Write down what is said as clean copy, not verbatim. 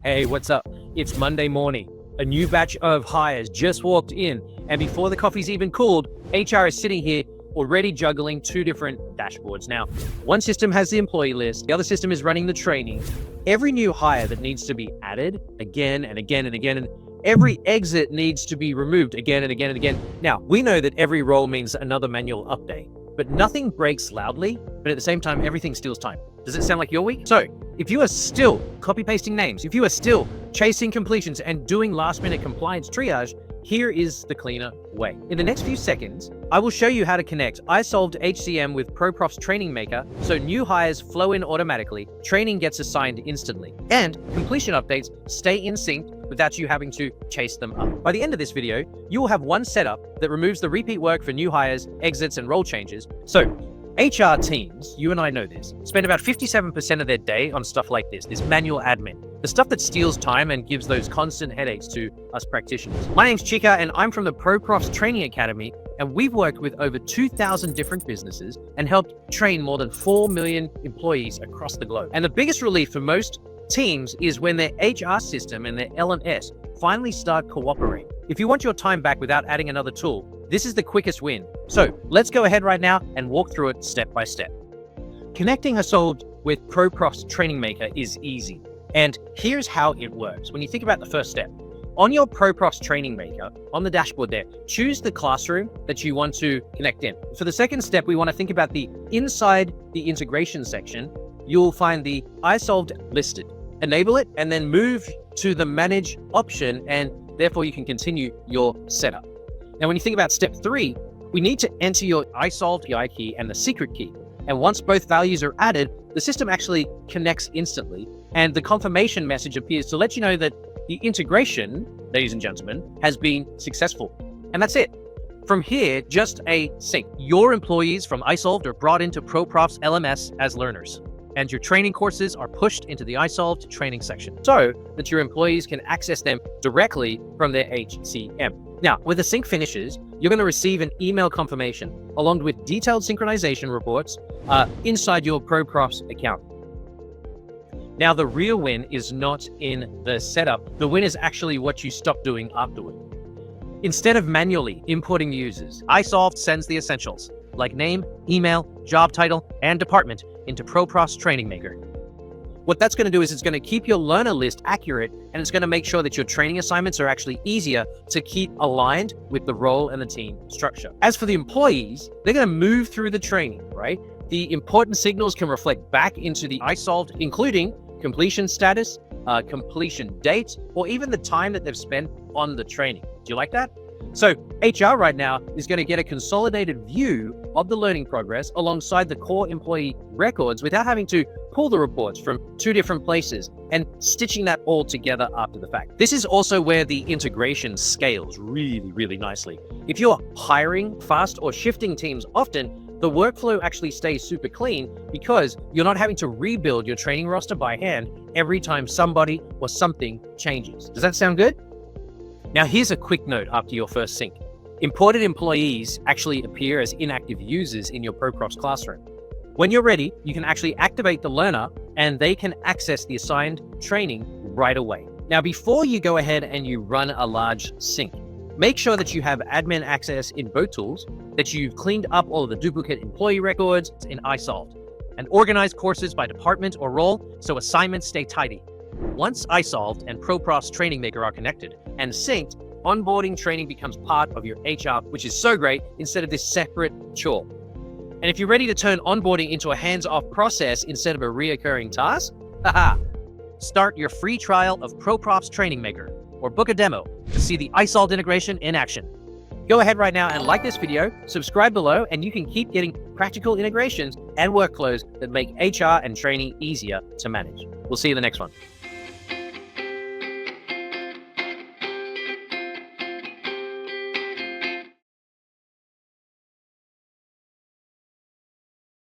Hey, what's up? It's Monday morning. A new batch of hires just walked in, and before the coffee's even cooled, HR is sitting here already juggling two different dashboards. Now, one system has the employee list, the other system is running the training. Every new hire that needs to be added again and again and again, and every exit needs to be removed again and again and again. Now, we know that every role means another manual update, but nothing breaks loudly, but at the same time, everything steals time. Does it sound like your week? So, if you are still copy-pasting names, if you are still chasing completions and doing last-minute compliance triage, here is the cleaner way. In the next few seconds, I will show you how to connect isolved HCM with ProProfs Training Maker so new hires flow in automatically, training gets assigned instantly, and completion updates stay in sync without you having to chase them up. By the end of this video, you will have one setup that removes the repeat work for new hires, exits, and role changes. So, HR teams, you and I know this, spend about 57% of their day on stuff like this manual admin, the stuff that steals time and gives those constant headaches to us practitioners. My name's Chika, and I'm from the ProProfs Training Academy, and we've worked with over 2,000 different businesses and helped train more than 4 million employees across the globe. And the biggest relief for most teams is when their HR system and their LMS finally start cooperating. If you want your time back without adding another tool, this is the quickest win. So let's go ahead right now and walk through it step by step. Connecting isolved with ProProfs Training Maker is easy. And here's how it works. When you think about the first step, on your ProProfs Training Maker, on the dashboard there, choose the classroom that you want to connect in. For the second step, we want to think about inside the integration section, you'll find the isolved listed. Enable it and then move to the manage option, and therefore you can continue your setup. Now, when you think about step 3, we need to enter your isolved PI key and the secret key. And once both values are added, the system actually connects instantly, and the confirmation message appears to let you know that the integration, ladies and gentlemen, has been successful. And that's it. From here, just a sync. Your employees from isolved are brought into ProProfs LMS as learners, and your training courses are pushed into the isolved training section so that your employees can access them directly from their HCM. Now, when the sync finishes, you're going to receive an email confirmation along with detailed synchronization reports inside your ProProfs account. Now, the real win is not in the setup. The win is actually what you stop doing afterward. Instead of manually importing users, isolved sends the essentials like name, email, job title, and department into ProProfs Training Maker. What that's going to do is it's going to keep your learner list accurate, and it's going to make sure that your training assignments are actually easier to keep aligned with the role and the team structure. As for the employees, they're going to move through the training, right? The important signals can reflect back into the isolved, including completion status, completion date, or even the time that they've spent on the training. Do you like that? So HR right now is going to get a consolidated view of the learning progress alongside the core employee records without having to pull the reports from two different places and stitching that all together after the fact. This is also where the integration scales really, really nicely. If you're hiring fast or shifting teams often, the workflow actually stays super clean because you're not having to rebuild your training roster by hand every time somebody or something changes. Does that sound good? Now, here's a quick note after your first sync. Imported employees actually appear as inactive users in your ProProfs classroom. When you're ready, you can actually activate the learner and they can access the assigned training right away. Now, before you go ahead and you run a large sync, make sure that you have admin access in both tools, that you've cleaned up all of the duplicate employee records in isolved, and organize courses by department or role so assignments stay tidy. Once isolved and ProProfs Training Maker are connected and synced, onboarding training becomes part of your HR, which is so great instead of this separate chore. And if you're ready to turn onboarding into a hands-off process instead of a reoccurring task, start your free trial of ProProfs Training Maker or book a demo to see the isolved integration in action. Go ahead right now and like this video, subscribe below, and you can keep getting practical integrations and workflows that make HR and training easier to manage. We'll see you in the next one.